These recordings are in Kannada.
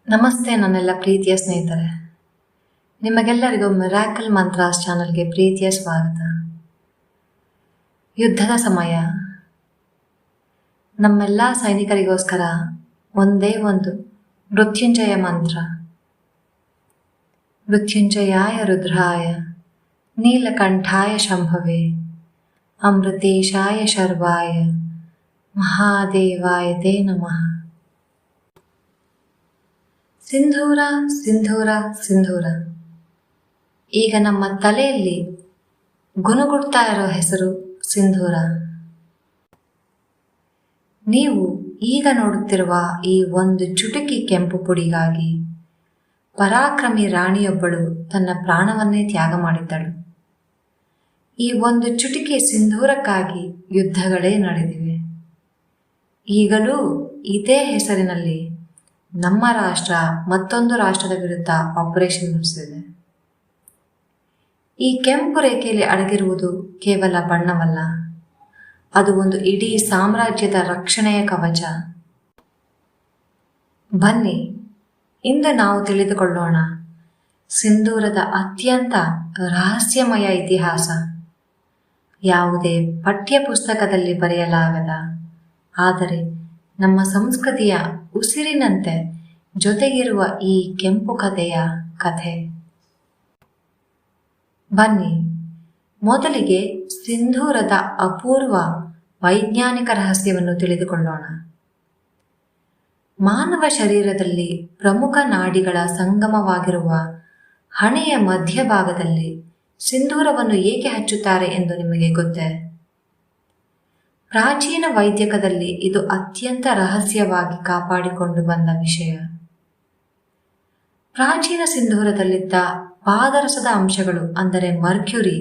ನಮಸ್ತೆ ನನ್ನೆಲ್ಲ ಪ್ರೀತಿಯ ಸ್ನೇಹಿತರೆ, ನಿಮಗೆಲ್ಲರಿಗೂ ಮಿರಾಕಲ್ ಮಂತ್ರಾಸ್ ಚಾನಲ್ಗೆ ಪ್ರೀತಿಯ ಸ್ವಾಗತ. ಯುದ್ಧದ ಸಮಯ. ನಮ್ಮೆಲ್ಲ ಸೈನಿಕರಿಗೋಸ್ಕರ ಒಂದೇ ಒಂದು ಮೃತ್ಯುಂಜಯ ಮಂತ್ರ. ಮೃತ್ಯುಂಜಯಾಯ ರುದ್ರಾಯ ನೀಲಕಂಠಾಯ ಶಂಭವೇ ಅಮೃತೇಶಾಯ ಶರ್ವಾಯ ಮಹಾದೇವಾಯ ತೇ ನಮಃ. ಸಿಂಧೂರ ಸಿಂಧೂರ ಸಿಂಧೂರ. ಈಗ ನಮ್ಮ ತಲೆಯಲ್ಲಿ ಗುನುಗುಡ್ತಾ ಇರೋ ಹೆಸರು ಸಿಂಧೂರ. ನೀವು ಈಗ ನೋಡುತ್ತಿರುವ ಈ ಒಂದು ಚುಟುಕಿ ಕೆಂಪು ಪುಡಿಗಾಗಿ ಪರಾಕ್ರಮಿ ರಾಣಿಯೊಬ್ಬಳು ತನ್ನ ಪ್ರಾಣವನ್ನೇ ತ್ಯಾಗ ಮಾಡಿದ್ದಳು. ಈ ಒಂದು ಚುಟುಕಿ ಸಿಂಧೂರಕ್ಕಾಗಿ ಯುದ್ಧಗಳೇ ನಡೆದಿವೆ. ಈಗಲೂ ಇದೇ ಹೆಸರಿನಲ್ಲಿ ನಮ್ಮ ರಾಷ್ಟ್ರ ಮತ್ತೊಂದು ರಾಷ್ಟ್ರದ ವಿರುದ್ಧ ಆಪರೇಷನ್ ನಡೆಸಿದೆ. ಈ ಕೆಂಪು ರೇಖೆಯಲ್ಲಿ ಅಡಗಿರುವುದು ಕೇವಲ ಬಣ್ಣವಲ್ಲ, ಅದು ಒಂದು ಇಡೀ ಸಾಮ್ರಾಜ್ಯದ ರಕ್ಷಣೆಯ ಕವಚ. ಬನ್ನಿ, ಇಂದು ನಾವು ತಿಳಿದುಕೊಳ್ಳೋಣ ಸಿಂಧೂರದ ಅತ್ಯಂತ ರಹಸ್ಯಮಯ ಇತಿಹಾಸ. ಯಾವುದೇ ಪಠ್ಯ ಪುಸ್ತಕದಲ್ಲಿ ಬರೆಯಲಾಗದ, ಆದರೆ ನಮ್ಮ ಸಂಸ್ಕೃತಿಯ ಉಸಿರಿನಂತೆ ಜೊತೆಗಿರುವ ಈ ಕೆಂಪು ಕಥೆಯ ಕಥೆ. ಬನ್ನಿ, ಮೊದಲಿಗೆ ಸಿಂಧೂರದ ಅಪೂರ್ವ ವೈಜ್ಞಾನಿಕ ರಹಸ್ಯವನ್ನು ತಿಳಿದುಕೊಳ್ಳೋಣ. ಮಾನವ ಶರೀರದಲ್ಲಿ ಪ್ರಮುಖ ನಾಡಿಗಳ ಸಂಗಮವಾಗಿರುವ ಹಣೆಯ ಮಧ್ಯಭಾಗದಲ್ಲಿ ಸಿಂಧೂರವನ್ನು ಏಕೆ ಹಚ್ಚುತ್ತಾರೆ ಎಂದು ನಿಮಗೆ ಗೊತ್ತೇ? ಪ್ರಾಚೀನ ವೈದ್ಯಕದಲ್ಲಿ ಇದು ಅತ್ಯಂತ ರಹಸ್ಯವಾಗಿ ಕಾಪಾಡಿಕೊಂಡು ಬಂದ ವಿಷಯ. ಪ್ರಾಚೀನ ಸಿಂಧೂರದಲ್ಲಿದ್ದ ಪಾದರಸದ ಅಂಶಗಳು, ಅಂದರೆ ಮರ್ಕ್ಯುರಿ,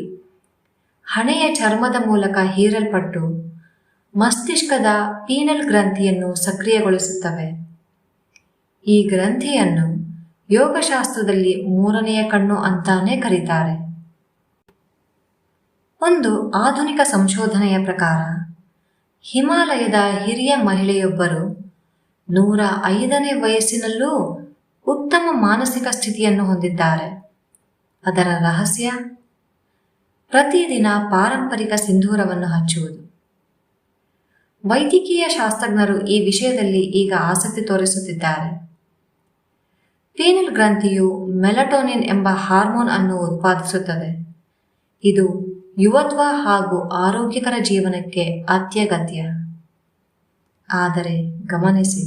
ಹಣೆಯ ಚರ್ಮದ ಮೂಲಕ ಹೀರಲ್ಪಟ್ಟು ಮಸ್ತಿಷ್ಕದ ಪೀನಲ್ ಗ್ರಂಥಿಯನ್ನು ಸಕ್ರಿಯಗೊಳಿಸುತ್ತವೆ. ಈ ಗ್ರಂಥಿಯನ್ನು ಯೋಗಶಾಸ್ತ್ರದಲ್ಲಿ ಮೂರನೆಯ ಕಣ್ಣು ಅಂತಾನೆ ಕರೀತಾರೆ. ಒಂದು ಆಧುನಿಕ ಸಂಶೋಧನೆಯ ಪ್ರಕಾರ ಹಿಮಾಲಯದ ಹಿರಿಯ ಮಹಿಳೆಯೊಬ್ಬರು 105ನೇ ವಯಸ್ಸಿನಲ್ಲೂ ಉತ್ತಮ ಮಾನಸಿಕ ಸ್ಥಿತಿಯನ್ನು ಹೊಂದಿದ್ದಾರೆ. ಅದರ ರಹಸ್ಯ ಪ್ರತಿದಿನ ಪಾರಂಪರಿಕ ಸಿಂಧೂರವನ್ನು ಹಚ್ಚುವುದು. ವೈದ್ಯಕೀಯ ಶಾಸ್ತ್ರಜ್ಞರು ಈ ವಿಷಯದಲ್ಲಿ ಈಗ ಆಸಕ್ತಿ ತೋರಿಸುತ್ತಿದ್ದಾರೆ. ಪೀನಲ್ ಗ್ರಂಥಿಯು ಮೆಲಟೋನಿನ್ ಎಂಬ ಹಾರ್ಮೋನ್ ಅನ್ನು ಉತ್ಪಾದಿಸುತ್ತದೆ. ಇದು ಯುವತ್ವ ಹಾಗೂ ಆರೋಗ್ಯಕರ ಜೀವನಕ್ಕೆ ಅತ್ಯಗತ್ಯ. ಆದರೆ ಗಮನಿಸಿ,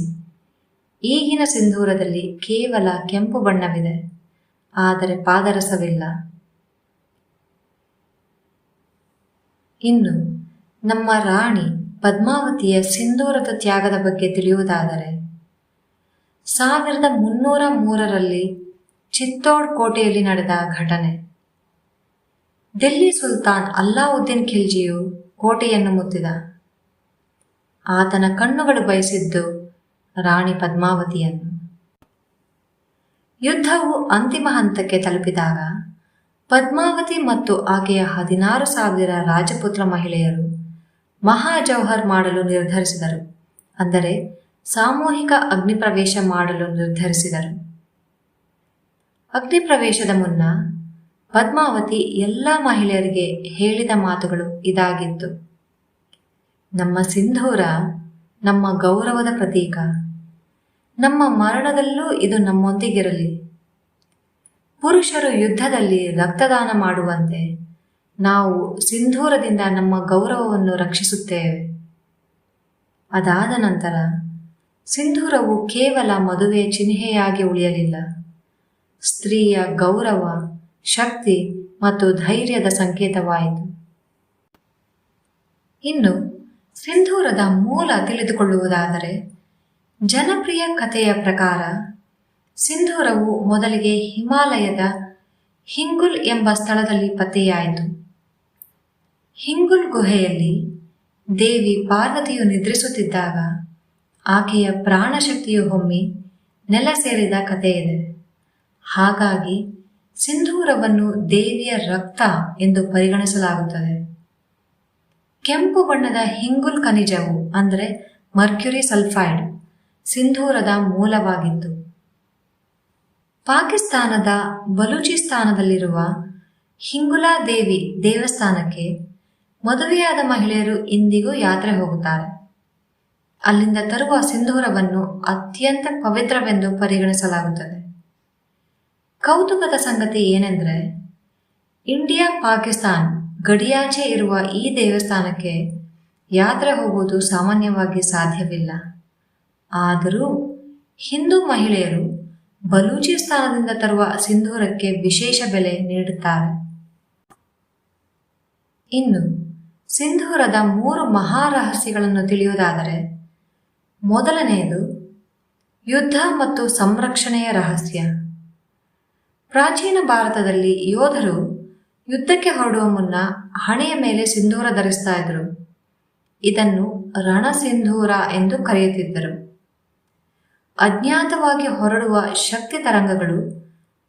ಈಗಿನ ಸಿಂಧೂರದಲ್ಲಿ ಕೇವಲ ಕೆಂಪು ಬಣ್ಣವಿದೆ, ಆದರೆ ಪಾದರಸವಿಲ್ಲ. ಇನ್ನು ನಮ್ಮ ರಾಣಿ ಪದ್ಮಾವತಿಯ ಸಿಂಧೂರದ ತ್ಯಾಗದ ಬಗ್ಗೆ ತಿಳಿಯುವುದಾದರೆ, 1303ರಲ್ಲಿ ಚಿತ್ತೋಡ್ ಕೋಟೆಯಲ್ಲಿ ನಡೆದ ಘಟನೆ. ದಿಲ್ಲಿ ಸುಲ್ತಾನ್ ಅಲ್ಲಾವುದ್ದೀನ್ ಖಿಲ್ಜಿಯು ಕೋಟೆಯನ್ನು ಮುತ್ತಿದ. ಆತನ ಕಣ್ಣುಗಳು ಬಯಸಿದ್ದು ರಾಣಿ ಪದ್ಮಾವತಿಯನ್ನು. ಯುದ್ಧವು ಅಂತಿಮ ಹಂತಕ್ಕೆ ತಲುಪಿದಾಗ ಪದ್ಮಾವತಿ ಮತ್ತು ಆಕೆಯ 16,000 ರಾಜಪುತ್ರ ಮಹಿಳೆಯರು ಮಹಾಜೌಹರ್ ಮಾಡಲು ನಿರ್ಧರಿಸಿದರು, ಅಂದರೆ ಸಾಮೂಹಿಕ ಅಗ್ನಿಪ್ರವೇಶ ಮಾಡಲು ನಿರ್ಧರಿಸಿದರು. ಅಗ್ನಿಪ್ರವೇಶದ ಮುನ್ನ ಪದ್ಮಾವತಿ ಎಲ್ಲ ಮಹಿಳೆಯರಿಗೆ ಹೇಳಿದ ಮಾತುಗಳು ಇದಾಗಿತ್ತು: ನಮ್ಮ ಸಿಂಧೂರ ನಮ್ಮ ಗೌರವದ ಪ್ರತೀಕ. ನಮ್ಮ ಮರಣದಲ್ಲೂ ಇದು ನಮ್ಮೊಂದಿಗಿರಲಿ. ಪುರುಷರು ಯುದ್ಧದಲ್ಲಿ ರಕ್ತದಾನ ಮಾಡುವಂತೆ ನಾವು ಸಿಂಧೂರದಿಂದ ನಮ್ಮ ಗೌರವವನ್ನು ರಕ್ಷಿಸುತ್ತೇವೆ. ಅದಾದ ನಂತರ ಸಿಂಧೂರವು ಕೇವಲ ಮದುವೆಯ ಚಿಹ್ನೆಯಾಗಿ ಉಳಿಯಲಿಲ್ಲ, ಸ್ತ್ರೀಯ ಗೌರವ, ಶಕ್ತಿ ಮತ್ತು ಧೈರ್ಯದ ಸಂಕೇತವಾಯಿತು. ಇನ್ನು ಸಿಂಧೂರದ ಮೂಲ ತಿಳಿದುಕೊಳ್ಳುವುದಾದರೆ, ಜನಪ್ರಿಯ ಕಥೆಯ ಪ್ರಕಾರ ಸಿಂಧೂರವು ಮೊದಲಿಗೆ ಹಿಮಾಲಯದ ಹಿಂಗುಲ್ ಎಂಬ ಸ್ಥಳದಲ್ಲಿ ಪತ್ತೆಯಾಯಿತು. ಹಿಂಗುಲ್ ಗುಹೆಯಲ್ಲಿ ದೇವಿ ಪಾರ್ವತಿಯು ನಿದ್ರಿಸುತ್ತಿದ್ದಾಗ ಆಕೆಯ ಪ್ರಾಣಶಕ್ತಿಯು ಹೊಮ್ಮಿ ನೆಲ ಸೇರಿದ ಕಥೆಯಿದೆ. ಹಾಗಾಗಿ ಸಿಂಧೂರವನ್ನು ದೇವಿಯ ರಕ್ತ ಎಂದು ಪರಿಗಣಿಸಲಾಗುತ್ತದೆ. ಕೆಂಪು ಬಣ್ಣದ ಹಿಂಗುಲ್ ಖನಿಜವು, ಅಂದರೆ ಮರ್ಕ್ಯುರಿ ಸಲ್ಫೈಡ್, ಸಿಂಧೂರದ ಮೂಲವಾಗಿತ್ತು. ಪಾಕಿಸ್ತಾನದ ಬಲೂಚಿಸ್ತಾನದಲ್ಲಿರುವ ಹಿಂಗುಲಾ ದೇವಿ ದೇವಸ್ಥಾನಕ್ಕೆ ಮದುವೆಯಾದ ಮಹಿಳೆಯರು ಇಂದಿಗೂ ಯಾತ್ರೆ ಹೋಗುತ್ತಾರೆ. ಅಲ್ಲಿಂದ ತರುವ ಸಿಂಧೂರವನ್ನು ಅತ್ಯಂತ ಪವಿತ್ರವೆಂದು ಪರಿಗಣಿಸಲಾಗುತ್ತದೆ. ಕೌತುಕದ ಸಂಗತಿ ಏನೆಂದರೆ, ಇಂಡಿಯಾ ಪಾಕಿಸ್ತಾನ್ ಗಡಿಯಾಚೆ ಇರುವ ಈ ದೇವಸ್ಥಾನಕ್ಕೆ ಯಾತ್ರೆ ಹೋಗುವುದು ಸಾಮಾನ್ಯವಾಗಿ ಸಾಧ್ಯವಿಲ್ಲ. ಆದರೂ ಹಿಂದೂ ಮಹಿಳೆಯರು ಬಲೂಚಿಸ್ತಾನದಿಂದ ತರುವ ಸಿಂಧೂರಕ್ಕೆ ವಿಶೇಷ ಬೆಲೆ ನೀಡುತ್ತಾರೆ. ಇನ್ನು ಸಿಂಧೂರದ 3 ಮಹಾರಹಸ್ಯಗಳನ್ನು ತಿಳಿಯುವುದಾದರೆ, ಮೊದಲನೆಯದು ಯುದ್ಧ ಮತ್ತು ಸಂರಕ್ಷಣೆಯ ರಹಸ್ಯ. ಪ್ರಾಚೀನ ಭಾರತದಲ್ಲಿ ಯೋಧರು ಯುದ್ಧಕ್ಕೆ ಹೊರಡುವ ಮುನ್ನ ಹಣೆಯ ಮೇಲೆ ಸಿಂಧೂರ ಧರಿಸ್ತಾ ಇದ್ರು. ಇದನ್ನು ರಣಸಿಂಧೂರ ಎಂದು ಕರೆಯುತ್ತಿದ್ದರು. ಅಜ್ಞಾತವಾಗಿ ಹೊರಡುವ ಶಕ್ತಿ ತರಂಗಗಳು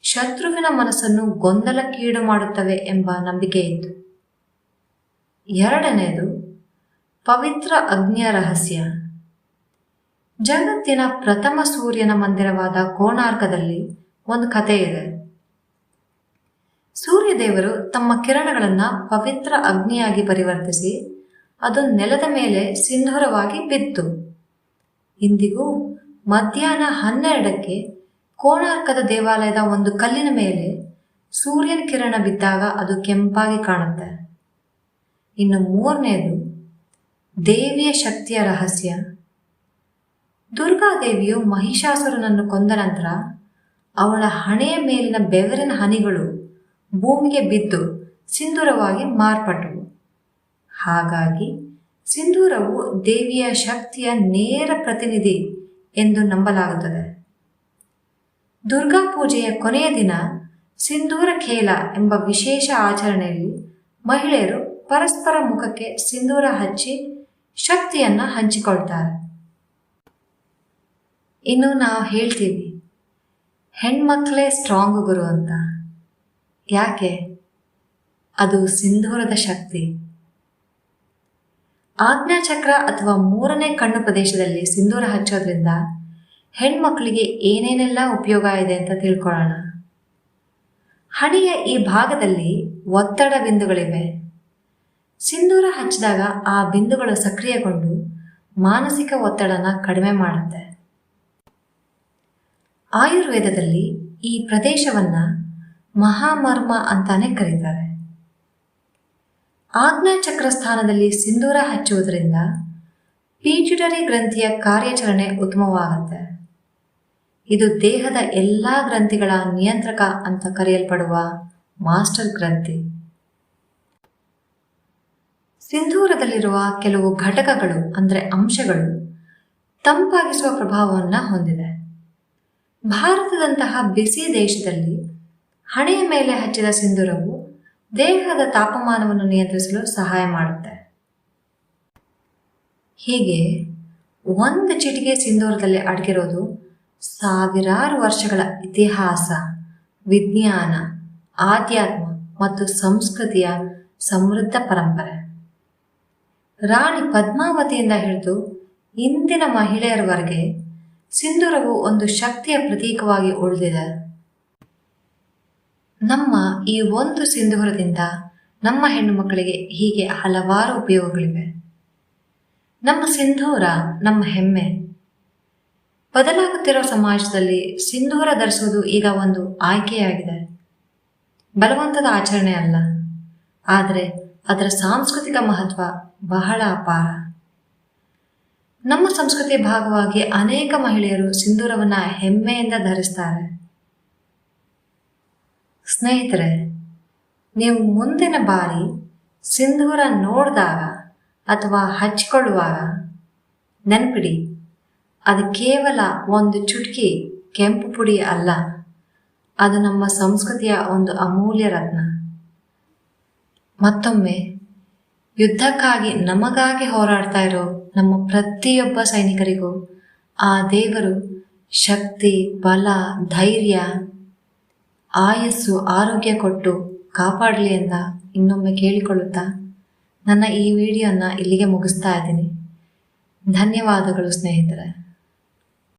ಶತ್ರುವಿನ ಮನಸ್ಸನ್ನು ಗೊಂದಲಕ್ಕೀಡು ಮಾಡುತ್ತವೆ ಎಂಬ ನಂಬಿಕೆ ಇತ್ತು. ಎರಡನೆಯದು ಪವಿತ್ರ ಅಗ್ನಿಯ ರಹಸ್ಯ. ಜಗತ್ತಿನ ಪ್ರಥಮ ಸೂರ್ಯನ ಮಂದಿರವಾದ ಕೋಣಾರ್ಕದಲ್ಲಿ ಒಂದು ಕಥೆ ಇದೆ. ಸೂರ್ಯದೇವರು ತಮ್ಮ ಕಿರಣಗಳನ್ನು ಪವಿತ್ರ ಅಗ್ನಿಯಾಗಿ ಪರಿವರ್ತಿಸಿ ಅದು ನೆಲದ ಮೇಲೆ ಸಿಂಧೂರವಾಗಿ ಬಿತ್ತು. ಇಂದಿಗೂ ಮಧ್ಯಾಹ್ನ 12ಕ್ಕೆ ಕೋಣಾರ್ಕದ ದೇವಾಲಯದ ಒಂದು ಕಲ್ಲಿನ ಮೇಲೆ ಸೂರ್ಯನ ಕಿರಣ ಬಿದ್ದಾಗ ಅದು ಕೆಂಪಾಗಿ ಕಾಣುತ್ತೆ. ಇನ್ನು ಮೂರನೆಯದು ದೇವಿಯ ಶಕ್ತಿಯ ರಹಸ್ಯ. ದುರ್ಗಾದೇವಿಯು ಮಹಿಷಾಸುರನನ್ನು ಕೊಂದ ನಂತರ ಅವಳ ಹಣೆಯ ಮೇಲಿನ ಬೆವರಿನ ಹನಿಗಳು ಭೂಮಿಗೆ ಬಿದ್ದು ಸಿಂಧೂರವಾಗಿ ಮಾರ್ಪಟ್ಟವು. ಹಾಗಾಗಿ ಸಿಂಧೂರವು ದೇವಿಯ ಶಕ್ತಿಯ ನೇರ ಪ್ರತಿನಿಧಿ ಎಂದು ನಂಬಲಾಗುತ್ತದೆ. ದುರ್ಗಾ ಪೂಜೆಯ ಕೊನೆಯ ದಿನ ಸಿಂಧೂರ ಖೇಲ ಎಂಬ ವಿಶೇಷ ಆಚರಣೆಯಲ್ಲಿ ಮಹಿಳೆಯರು ಪರಸ್ಪರ ಮುಖಕ್ಕೆ ಸಿಂಧೂರ ಹಚ್ಚಿ ಶಕ್ತಿಯನ್ನ ಹಂಚಿಕೊಳ್ತಾರೆ. ಇನ್ನು ನಾವು ಹೇಳ್ತೀವಿ, ಹೆಣ್ಮಕ್ಳೇ ಸ್ಟ್ರಾಂಗ್ ಗುರು ಅಂತ. ಯಾಕೆ? ಅದು ಸಿಂಧೂರದ ಶಕ್ತಿ. ಆಜ್ಞಾಚಕ್ರ ಅಥವಾ 3ನೇ ಕಣ್ಣು ಪ್ರದೇಶದಲ್ಲಿ ಸಿಂಧೂರ ಹಚ್ಚೋದ್ರಿಂದ ಹೆಣ್ಮಕ್ಳಿಗೆ ಏನೇನೆಲ್ಲ ಉಪಯೋಗ ಇದೆ ಅಂತ ತಿಳ್ಕೊಳ್ಳೋಣ. ಹಣೆಯ ಈ ಭಾಗದಲ್ಲಿ ಒತ್ತಡ ಬಿಂದುಗಳಿವೆ. ಸಿಂಧೂರ ಹಚ್ಚಿದಾಗ ಆ ಬಿಂದುಗಳು ಸಕ್ರಿಯಗೊಂಡು ಮಾನಸಿಕ ಒತ್ತಡನ ಕಡಿಮೆ ಮಾಡುತ್ತೆ. ಆಯುರ್ವೇದದಲ್ಲಿ ಈ ಪ್ರದೇಶವನ್ನ ಮಹಾಮರ್ಮ ಅಂತಾನೆ ಕರೀತಾರೆ. ಆಜ್ಞಾಚಕ್ರ ಸ್ಥಾನದಲ್ಲಿ ಸಿಂಧೂರ ಹಚ್ಚುವುದರಿಂದ ಪಿಟ್ಯುಟರಿ ಗ್ರಂಥಿಯ ಕಾರ್ಯಾಚರಣೆ ಉತ್ತಮವಾಗುತ್ತೆ. ಇದು ದೇಹದ ಎಲ್ಲಾ ಗ್ರಂಥಿಗಳ ನಿಯಂತ್ರಕ ಅಂತ ಕರೆಯಲ್ಪಡುವ ಮಾಸ್ಟರ್ ಗ್ರಂಥಿ. ಸಿಂಧೂರದಲ್ಲಿರುವ ಕೆಲವು ಘಟಕಗಳು ಅಂದರೆ ಅಂಶಗಳು ತಂಪಾಗಿಸುವ ಪ್ರಭಾವವನ್ನು ಹೊಂದಿದೆ. ಭಾರತದಂತಹ ಬಿಸಿ ದೇಶದಲ್ಲಿ ಹಣೆಯ ಮೇಲೆ ಹಚ್ಚಿದ ಸಿಂಧೂರವು ದೇಹದ ತಾಪಮಾನವನ್ನು ನಿಯಂತ್ರಿಸಲು ಸಹಾಯ ಮಾಡುತ್ತೆ. ಹೀಗೆ ಒಂದು ಚಿಟಿಕೆ ಸಿಂಧೂರದಲ್ಲಿ ಅಡಗಿರೋದು ಸಾವಿರಾರು ವರ್ಷಗಳ ಇತಿಹಾಸ, ವಿಜ್ಞಾನ, ಆಧ್ಯಾತ್ಮ ಮತ್ತು ಸಂಸ್ಕೃತಿಯ ಸಮೃದ್ಧ ಪರಂಪರೆ. ರಾಣಿ ಪದ್ಮಾವತಿಯಿಂದ ಹಿಡಿದು ಇಂದಿನ ಮಹಿಳೆಯರವರೆಗೆ ಸಿಂಧೂರವು ಒಂದು ಶಕ್ತಿಯ ಪ್ರತೀಕವಾಗಿ ಉಳಿದಿದೆ. ನಮ್ಮ ಈ ಒಂದು ಸಿಂಧೂರದಿಂದ ನಮ್ಮ ಹೆಣ್ಣು ಮಕ್ಕಳಿಗೆ ಹೀಗೆ ಹಲವಾರು ಉಪಯೋಗಗಳಿವೆ. ನಮ್ಮ ಸಿಂಧೂರ ನಮ್ಮ ಹೆಮ್ಮೆ. ಬದಲಾಗುತ್ತಿರೋ ಸಮಾಜದಲ್ಲಿ ಸಿಂಧೂರ ಧರಿಸುವುದು ಈಗ ಒಂದು ಆಯ್ಕೆಯಾಗಿದೆ. ಬಲವಂತದ ಆಚರಣೆ ಅಲ್ಲ, ಆದರೆ ಅದರ ಸಾಂಸ್ಕೃತಿಕ ಮಹತ್ವ ಬಹಳ ಅಪಾರ. ನಮ್ಮ ಸಂಸ್ಕೃತಿಯ ಭಾಗವಾಗಿ ಅನೇಕ ಮಹಿಳೆಯರು ಸಿಂಧೂರವನ್ನು ಹೆಮ್ಮೆಯಿಂದ ಧರಿಸ್ತಾರೆ. ಸ್ನೇಹಿತರೆ, ನೀವು ಮುಂದಿನ ಬಾರಿ ಸಿಂಧೂರ ನೋಡಿದಾಗ ಅಥವಾ ಹಚ್ಚಿಕೊಳ್ಳುವಾಗ ನೆನಪಿಡಿ, ಅದು ಕೇವಲ ಒಂದು ಚುಟುಕಿ ಕೆಂಪು ಪುಡಿ ಅಲ್ಲ, ಅದು ನಮ್ಮ ಸಂಸ್ಕೃತಿಯ ಒಂದು ಅಮೂಲ್ಯ ರತ್ನ. ಮತ್ತೊಮ್ಮೆ ಯುದ್ಧಕ್ಕಾಗಿ ನಮಗಾಗಿ ಹೋರಾಡ್ತಾ ಇರೋ ನಮ್ಮ ಪ್ರತಿಯೊಬ್ಬ ಸೈನಿಕರಿಗೂ ಆ ದೇವರು ಶಕ್ತಿ, ಬಲ, ಧೈರ್ಯ, ಆಯಸ್ಸು, ಆರೋಗ್ಯ ಕೊಟ್ಟು ಕಾಪಾಡಲಿ ಅಂತ ಇನ್ನೊಮ್ಮೆ ಕೇಳಿಕೊಳ್ಳುತ್ತಾ ನನ್ನ ಈ ವಿಡಿಯೋನ ಇಲ್ಲಿಗೆ ಮುಗಿಸ್ತಾ ಇದ್ದೀನಿ. ಧನ್ಯವಾದಗಳು ಸ್ನೇಹಿತರೆ.